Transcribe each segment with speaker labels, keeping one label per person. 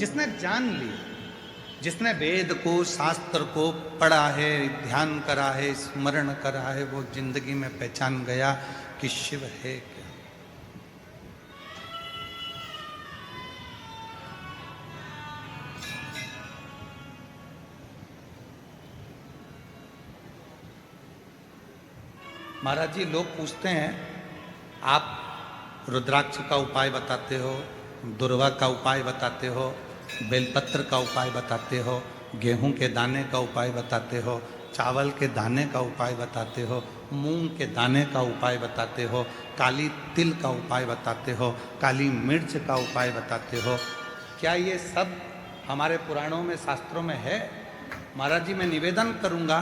Speaker 1: जिसने जान लिया, जिसने वेद को शास्त्र को पढ़ा है, ध्यान करा है, स्मरण करा है, वो जिंदगी में पहचान गया कि शिव है क्या। महाराज जी, लोग पूछते हैं आप रुद्राक्ष का उपाय बताते हो, दुर्वा का उपाय बताते हो, बेलपत्र का उपाय बताते हो, गेहूं के दाने का उपाय बताते हो, चावल के दाने का उपाय बताते हो, मूंग के दाने का उपाय बताते हो, काली तिल का उपाय बताते हो, काली मिर्च का उपाय बताते हो। क्या ये सब हमारे पुराणों में, शास्त्रों में है? महाराज जी, मैं निवेदन करूंगा,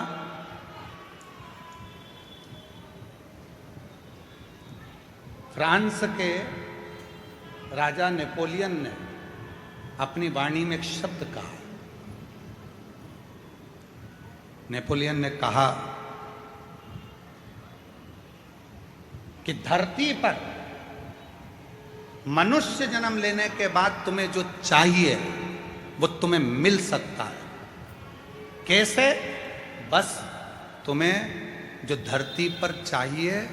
Speaker 1: फ्रांस के राजा नेपोलियन ने अपनी वाणी में एक शब्द कहा। नेपोलियन ने कहा कि धरती पर मनुष्य जन्म लेने के बाद तुम्हें जो चाहिए वो तुम्हें मिल सकता है। कैसे? बस तुम्हें जो धरती पर चाहिए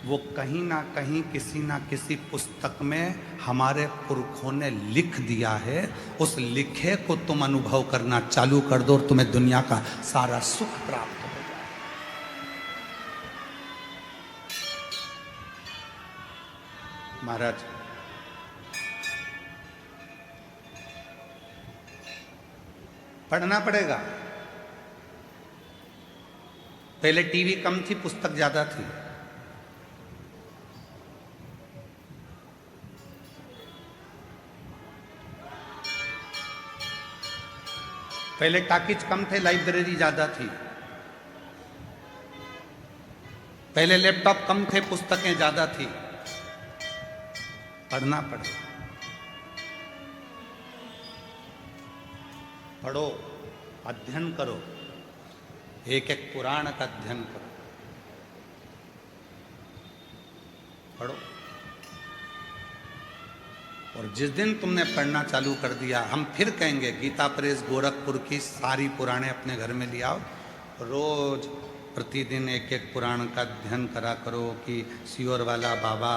Speaker 1: वो कहीं ना कहीं, किसी ना किसी पुस्तक में हमारे पुरखों ने लिख दिया है। उस लिखे को तुम अनुभव करना चालू कर दो और तुम्हें दुनिया का सारा सुख प्राप्त हो जाए। महाराज, पढ़ना पड़ेगा। पहले टीवी कम थी, पुस्तक ज्यादा थी। पहले टाकिज कम थे, लाइब्रेरी ज्यादा थी। पहले लैपटॉप कम थे, पुस्तकें ज्यादा थी। पढ़ना पड़ेगा। पढ़ो, अध्ययन करो, एक एक पुराण का अध्ययन करो, पढ़ो। और जिस दिन तुमने पढ़ना चालू कर दिया, हम फिर कहेंगे गीता प्रेस गोरखपुर की सारी पुराणे अपने घर में ले आओ। रोज प्रतिदिन एक एक पुराण का अध्ययन करा करो कि सियोर वाला बाबा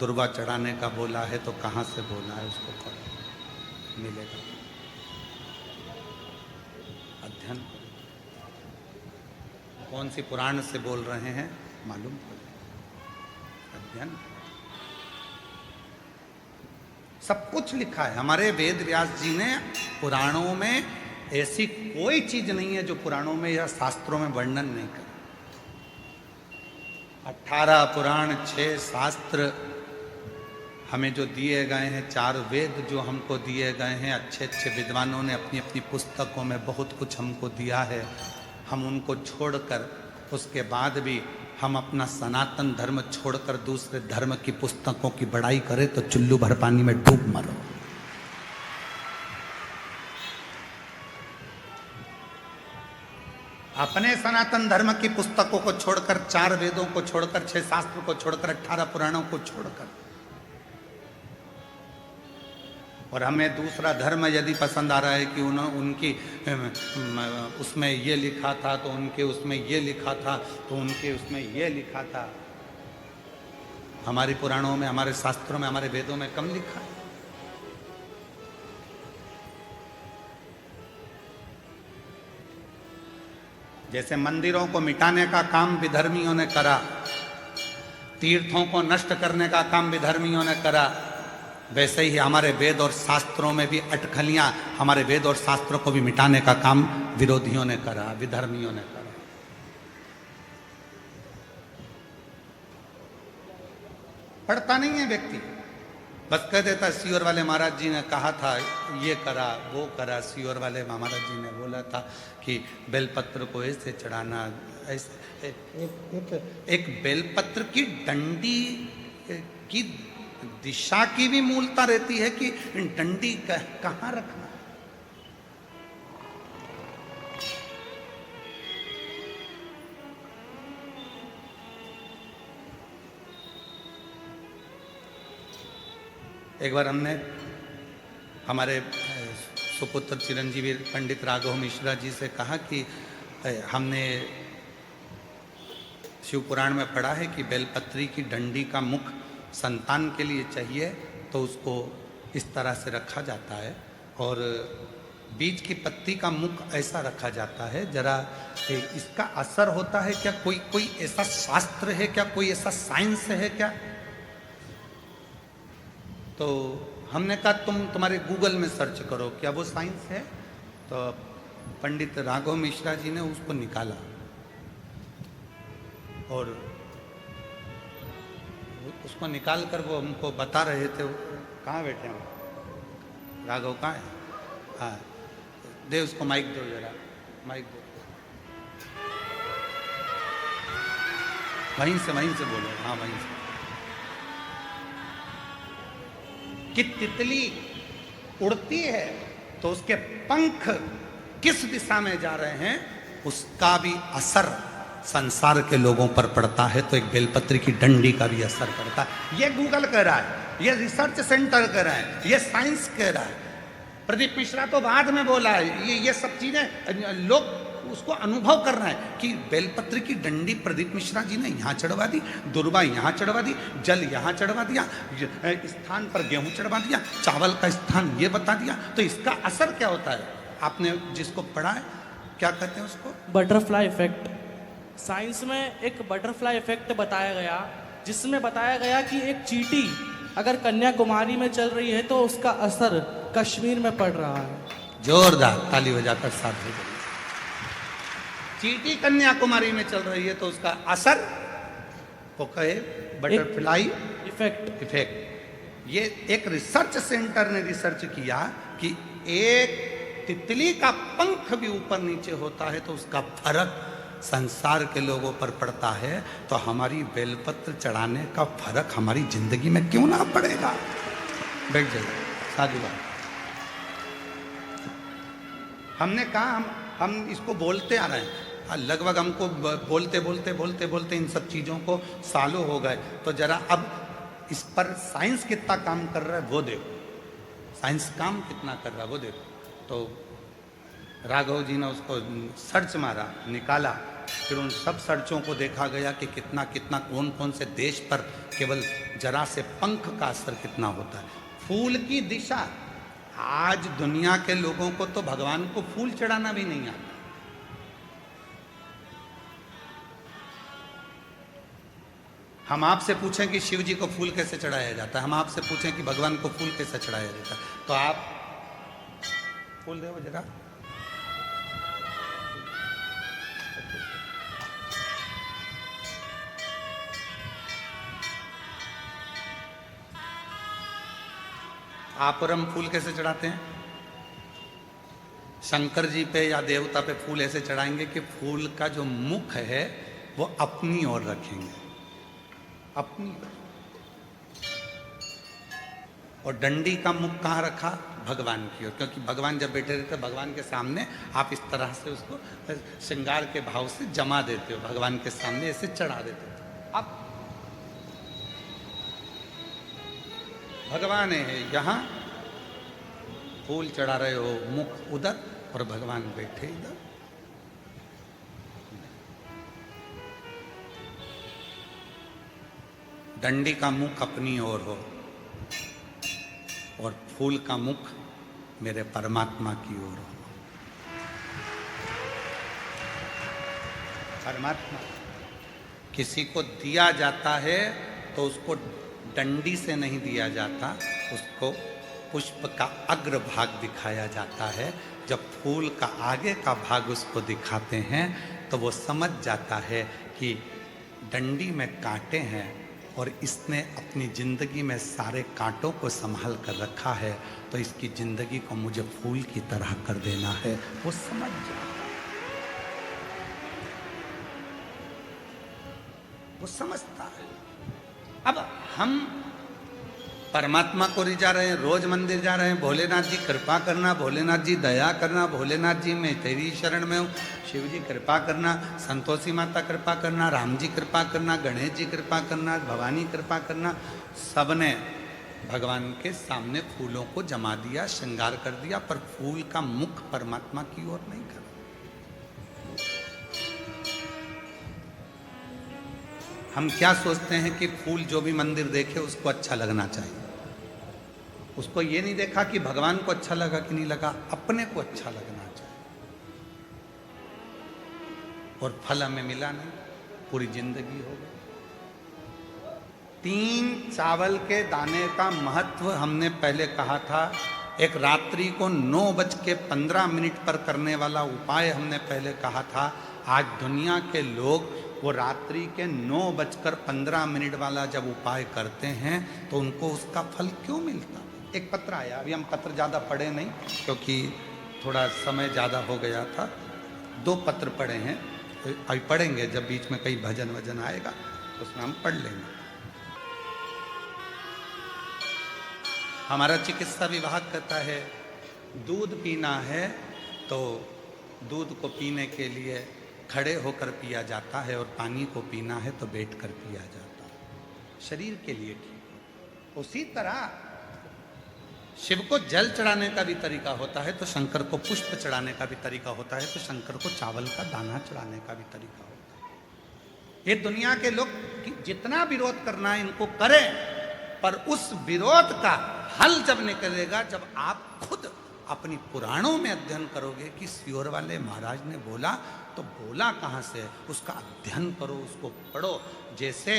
Speaker 1: दुर्वा चढ़ाने का बोला है तो कहाँ से बोला है, उसको पढ़ो, मिलेगा। अध्ययन करो, कौन सी पुराण से बोल रहे हैं मालूम करो, अध्ययन। सब कुछ लिखा है हमारे वेद व्यास जी ने पुराणों में। ऐसी कोई चीज नहीं है जो पुराणों में या शास्त्रों में वर्णन नहीं कर। 18 पुराण, 6 शास्त्र हमें जो दिए गए हैं, 4 वेद जो हमको दिए गए हैं, अच्छे अच्छे विद्वानों ने अपनी अपनी पुस्तकों में बहुत कुछ हमको दिया है। हम उनको छोड़कर, उसके बाद भी हम अपना सनातन धर्म छोड़कर दूसरे धर्म की पुस्तकों की बड़ाई करें तो चुल्लू भर पानी में डूब मरो। अपने सनातन धर्म की पुस्तकों को छोड़कर, 4 वेदों को छोड़कर, 6 शास्त्र को छोड़कर, 18 पुराणों को छोड़कर, और हमें दूसरा धर्म यदि पसंद आ रहा है कि उनकी उसमें ये लिखा था तो उनके उसमें ये लिखा था तो उनके उसमें ये लिखा था। हमारी पुराणों में, हमारे शास्त्रों में, हमारे वेदों में कम लिखा है। जैसे मंदिरों को मिटाने का काम विधर्मियों ने करा, तीर्थों को नष्ट करने का काम विधर्मियों ने करा, वैसे ही हमारे वेद और शास्त्रों में भी अटकलियां, हमारे वेद और शास्त्रों को भी मिटाने का काम विरोधियों ने करा, विधर्मियों ने करा। पढ़ता नहीं है व्यक्ति, बस कह देता सियोर वाले महाराज जी ने कहा था, ये करा वो करा, सियोर वाले महाराज जी ने बोला था कि बेलपत्र को ऐसे चढ़ाना, ऐसे। एक बेलपत्र की डंडी की दिशा की भी मूलता रहती है कि डंडी कहाँ रखना। एक बार हमने हमारे सुपुत्र चिरंजीवी पंडित राघव मिश्रा जी से कहा कि हमने शिव पुराण में पढ़ा है कि बेलपत्री की डंडी का मुख संतान के लिए चाहिए, तो उसको इस तरह से रखा जाता है, और बीज की पत्ती का मुख ऐसा रखा जाता है। जरा इसका असर होता है क्या? कोई ऐसा शास्त्र है क्या? कोई ऐसा साइंस है क्या? तो हमने कहा तुम्हारे गूगल में सर्च करो, क्या वो साइंस है? तो पंडित राघव मिश्रा जी ने उसको निकाला और उसको निकाल कर वो हमको बता रहे थे। कहाँ बैठे हैं राघव? कहाँ है? हाँ, दे उसको माइक दो, जरा माइक दो। वहीं से बोलो। हाँ, वहीं से। कि तितली उड़ती है तो उसके पंख किस दिशा में जा रहे हैं, उसका भी असर संसार के लोगों पर पड़ता है, तो एक बेलपत्री की डंडी का भी असर पड़ता है। ये गूगल कह रहा है, ये रिसर्च सेंटर कह रहा है, ये साइंस कह रहा है। प्रदीप मिश्रा तो बाद में बोला है। ये सब चीजें लोग उसको अनुभव कर रहे हैं कि बेलपत्र की डंडी प्रदीप मिश्रा जी ने यहाँ चढ़वा दी, दुर्वा यहाँ चढ़वा दी, जल यहाँ चढ़वा दिया, स्थान पर गेहूं चढ़वा दिया, चावल का स्थान ये बता दिया, तो इसका असर क्या होता है? आपने जिसको पढ़ा है, क्या कहते हैं उसको?
Speaker 2: Butterfly effect. साइंस में एक बटरफ्लाई इफेक्ट बताया गया, जिसमें बताया गया कि एक चींटी अगर कन्याकुमारी में चल रही है तो उसका असर कश्मीर में पड़ रहा है।
Speaker 1: जोरदार ताली बजाकर साथ हो जाइए। चींटी कन्याकुमारी में चल रही है तो उसका असर वो कहे बटरफ्लाई इफेक्ट। ये एक रिसर्च सेंटर ने रिसर्च किया कि एक तितली का पंख भी ऊपर नीचे होता है तो उसका फर्क संसार के लोगों पर पड़ता है, तो हमारी बेलपत्र चढ़ाने का फर्क हमारी जिंदगी में क्यों ना पड़ेगा? बैठ जाइए, साधु बात। हमने कहा हम इसको बोलते आ रहे हैं, लगभग हमको बोलते इन सब चीज़ों को सालों हो गए। तो जरा अब इस पर साइंस कितना काम कर रहा है वो देखो, साइंस काम कितना कर रहा है वो देखो। तो राघव जी ने उसको सर्च मारा, निकाला, फिर उन सब सर्चों को देखा गया कि कितना कौन कौन से देश पर केवल जरा से पंख का असर कितना होता है। फूल की दिशा, आज दुनिया के लोगों को तो भगवान को फूल चढ़ाना भी नहीं आता। हम आपसे पूछें कि शिव जी को फूल कैसे चढ़ाया जाता है, हम आपसे पूछें कि भगवान को फूल कैसे चढ़ाया जाता है, तो आप फूल दे जरा। आप और हम फूल कैसे चढ़ाते हैं? शंकर जी पे या देवता पे फूल ऐसे चढ़ाएंगे कि फूल का जो मुख है वो अपनी ओर रखेंगे, अपनी ओर। और डंडी का मुख कहाँ रखा? भगवान की ओर, क्योंकि भगवान जब बैठे रहते भगवान के सामने आप इस तरह से उसको श्रृंगार के भाव से जमा देते हो, भगवान के सामने ऐसे चढ़ा देते हो। अब भगवान है यहाँ, फूल चढ़ा रहे हो, मुख उधर और भगवान बैठे इधर। डंडी का मुख अपनी ओर हो और फूल का मुख मेरे परमात्मा की ओर हो। परमात्मा किसी को दिया जाता है तो उसको डंडी से नहीं दिया जाता, उसको पुष्प का अग्र भाग दिखाया जाता है। जब फूल का आगे का भाग उसको दिखाते हैं तो वो समझ जाता है कि डंडी में कांटे हैं और इसने अपनी जिंदगी में सारे कांटों को संभाल कर रखा है, तो इसकी जिंदगी को मुझे फूल की तरह कर देना है। वो समझ जाता है, वो समझता है। अब हम परमात्मा को रिझा रहे हैं, रोज मंदिर जा रहे हैं, भोलेनाथ जी कृपा करना, भोलेनाथ जी दया करना, भोलेनाथ जी मैं तेरी शरण में हूँ, शिव जी कृपा करना, संतोषी माता कृपा करना, राम जी कृपा करना, गणेश जी कृपा करना, भवानी कृपा करना। सबने भगवान के सामने फूलों को जमा दिया, श्रृंगार कर दिया, पर फूल का मुख परमात्मा की ओर नहीं करा। हम क्या सोचते हैं कि फूल जो भी मंदिर देखे उसको अच्छा लगना चाहिए। उसको ये नहीं देखा कि भगवान को अच्छा लगा कि नहीं लगा, अपने को अच्छा लगना चाहिए। और फल हमें मिला नहीं, पूरी जिंदगी हो गई। 3 चावल के दाने का महत्व हमने पहले कहा था। एक रात्रि को 9:15 पर करने वाला उपाय हमने पहले कहा था। आज दुनिया के लोग वो रात्रि के 9:15 वाला जब उपाय करते हैं तो उनको उसका फल क्यों मिलता? एक पत्र आया, अभी हम पत्र ज़्यादा पढ़े नहीं क्योंकि थोड़ा समय ज़्यादा हो गया था। 2 पत्र पढ़े हैं, अभी पढ़ेंगे जब बीच में कई भजन वजन आएगा तो उसमें हम पढ़ लेंगे। हमारा चिकित्सा विभाग कहता है दूध पीना है तो दूध को पीने के लिए खड़े होकर पिया जाता है और पानी को पीना है तो बैठकर पिया जाता है, शरीर के लिए ठीक। उसी तरह शिव को जल चढ़ाने का भी तरीका होता है तो शंकर को पुष्प चढ़ाने का भी तरीका होता है, तो शंकर को चावल का दाना चढ़ाने का भी तरीका होता है। ये दुनिया के लोग जितना विरोध करना है इनको करें, पर उस विरोध का हल जब निकलेगा जब आप खुद अपनी पुराणों में अध्ययन करोगे कि सियोर वाले महाराज ने बोला तो बोला कहाँ से, उसका अध्ययन करो, उसको पढ़ो। जैसे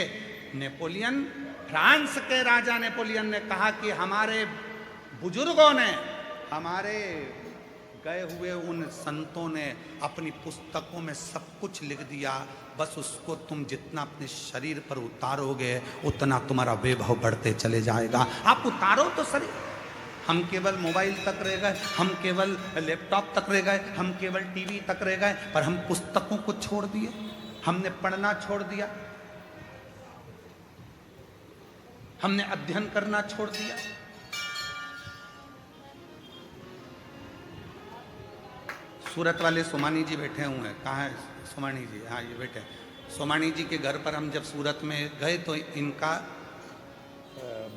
Speaker 1: नेपोलियन, फ्रांस के राजा नेपोलियन ने कहा कि हमारे बुजुर्गों ने, हमारे गए हुए उन संतों ने अपनी पुस्तकों में सब कुछ लिख दिया, बस उसको तुम जितना अपने शरीर पर उतारोगे उतना तुम्हारा वैभव बढ़ते चले जाएगा। आप उतारो तो शरीर। हम केवल मोबाइल तक रह गए, हम केवल लैपटॉप तक रह गए, हम केवल टीवी तक रह गए, पर हम पुस्तकों को छोड़ दिए, हमने पढ़ना छोड़ दिया, हमने अध्ययन करना छोड़ दिया। सूरत वाले सोमानी जी बैठे हुए हैं, कहाँ है सोमानी जी? हाँ ये बैठे। सोमानी जी के घर पर हम जब सूरत में गए तो इनका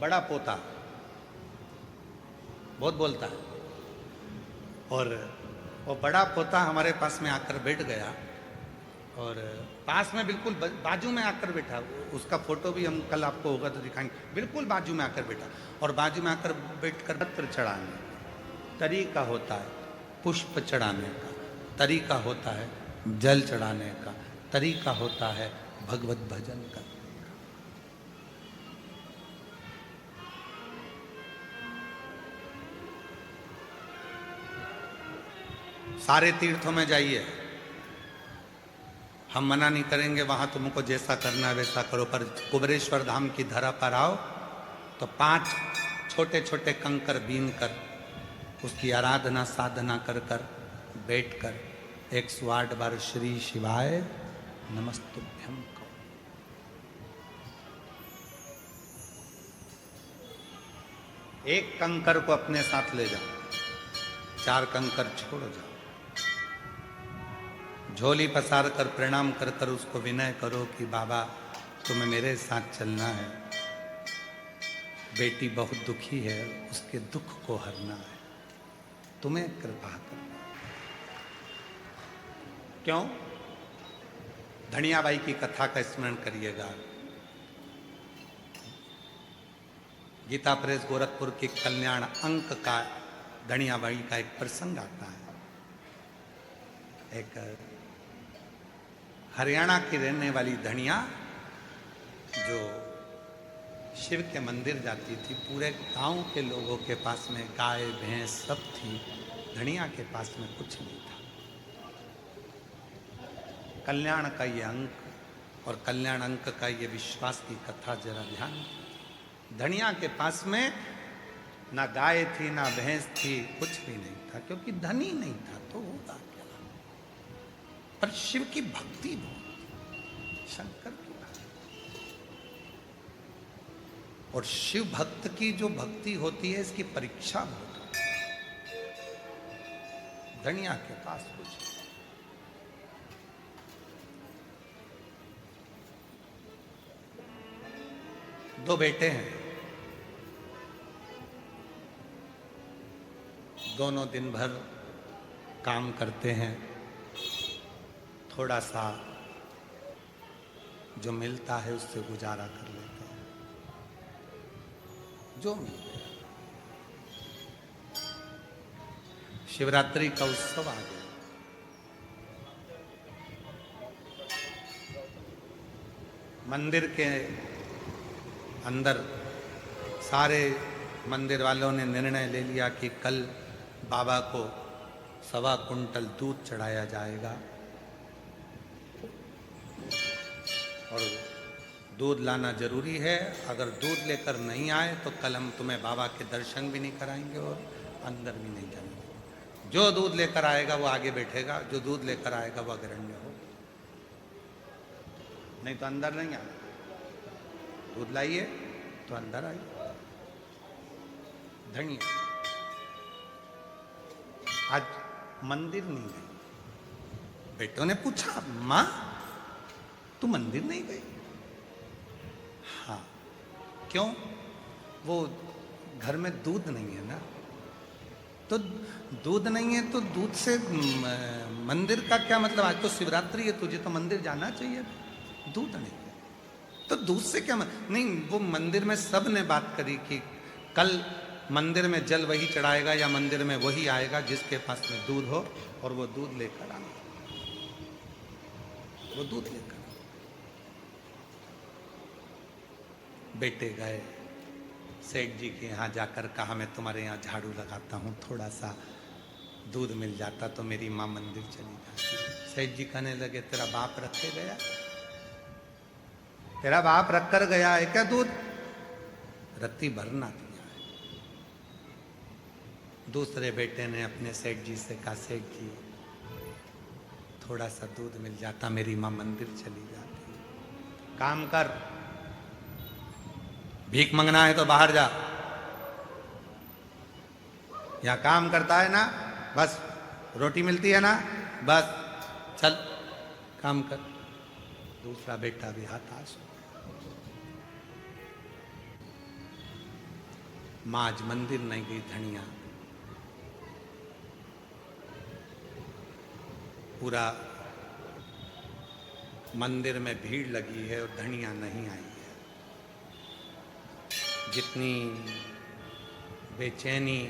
Speaker 1: बड़ा पोता बहुत बोलता है और वो बड़ा पोता हमारे पास में आकर बैठ गया और पास में बिल्कुल बाजू में आकर बैठा। उसका फोटो भी हम कल आपको होगा तो दिखाएंगे। बिल्कुल बाजू में आकर बैठा और बाजू में आकर बैठकर पत्र चढ़ाने तरीका होता है, पुष्प चढ़ाने का तरीका होता है, जल चढ़ाने का तरीका होता है, भगवत भजन का। सारे तीर्थों में जाइए, हम मना नहीं करेंगे, वहां तुमको जैसा करना है वैसा करो, पर कुबेरेश्वर धाम की धरा पर आओ तो 5 छोटे छोटे कंकर बीन कर उसकी आराधना साधना कर कर बैठ कर 108 बार श्री शिवाय नमस्तुभ्यम कहो। एक कंकर को अपने साथ ले जाओ, 4 कंकर छोड़ जाओ, झोली पसार कर प्रणाम कर कर उसको विनय करो कि बाबा तुम्हें मेरे साथ चलना है, बेटी बहुत दुखी है, उसके दुख को हरना है, तुम्हें कृपा करना। क्यों? धनियाबाई की कथा का स्मरण करिएगा। गीता प्रेस गोरखपुर के कल्याण अंक का धनियाबाई का एक प्रसंग आता है। एक हरियाणा की रहने वाली धनिया जो शिव के मंदिर जाती थी, पूरे गांव के लोगों के पास में गाय भैंस सब थी, धनिया के पास में कुछ नहीं था। कल्याण का ये अंक और कल्याण अंक का ये विश्वास की कथा जरा ध्यान। धनिया के पास में ना गाय थी ना भैंस थी, कुछ भी नहीं था, क्योंकि धनी नहीं था तो होगा क्या। पर शिव की भक्ति बहुत, शंकर की भक्ति, और शिव भक्त की जो भक्ति होती है इसकी परीक्षा बहुत होती है। धनिया के पास कुछ 2 बेटे हैं, दोनों दिन भर काम करते हैं, थोड़ा सा जो मिलता है उससे गुजारा कर लेते हैं, जो मिलता है। शिवरात्रि का उत्सव आ गया। मंदिर के अंदर सारे मंदिर वालों ने निर्णय ले लिया कि कल बाबा को 1.25 कुंटल दूध चढ़ाया जाएगा और दूध लाना जरूरी है। अगर दूध लेकर नहीं आए तो कल हम तुम्हें बाबा के दर्शन भी नहीं कराएंगे और अंदर भी नहीं जाएंगे। जो दूध लेकर आएगा वो आगे बैठेगा, जो दूध लेकर आएगा वो अग्रण्य हो, नहीं तो अंदर नहीं आना। दूध लाइए तो अंदर आइए। धनिया आज मंदिर नहीं गई। बेटों ने पूछा, मां तू मंदिर नहीं गई? हाँ। क्यों? वो घर में दूध नहीं है ना। तो दूध नहीं है तो दूध से मंदिर का क्या मतलब? आज तो शिवरात्रि है, तुझे तो मंदिर जाना चाहिए। दूध नहीं है तो दूध से क्या नहीं। वो मंदिर में सब ने बात करी कि कल मंदिर में जल वही चढ़ाएगा या मंदिर में वही आएगा जिसके पास में दूध हो, और वो दूध लेकर आना। वो दूध लेकर बेटे गए सेठ जी के यहाँ जाकर कहा, मैं तुम्हारे यहाँ झाड़ू लगाता हूँ, थोड़ा सा दूध मिल जाता तो मेरी माँ मंदिर चली जाती। सेठ जी कहने लगे, तेरा बाप रखे गया? तेरा बाप रख कर गया है क्या दूध? रत्ती भरना दिया है। दूसरे बेटे ने अपने सेठ जी से कहा, सेठ जी थोड़ा सा दूध मिल जाता, मेरी माँ मंदिर चली जाती। काम कर, भीख मंगना है तो बाहर जा, यहां काम करता है ना, बस रोटी मिलती है ना, बस चल काम कर। दूसरा बेटा भी हताश हो। मां आज मंदिर नहीं गई। धनिया पूरा मंदिर में भीड़ लगी है और धनिया नहीं आई है। जितनी बेचैनी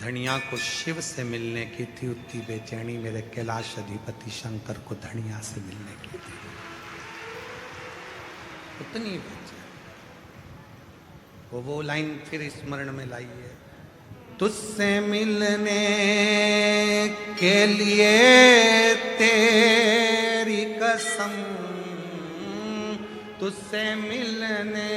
Speaker 1: धनिया को शिव से मिलने की थी, उतनी बेचैनी मेरे कैलाश अधिपति शंकर को धनिया से मिलने की थी। उतनी बेचैनी। वो लाइन फिर स्मरण में लाई है, तुझसे मिलने के लिए तेरी कसम, तुझसे मिलने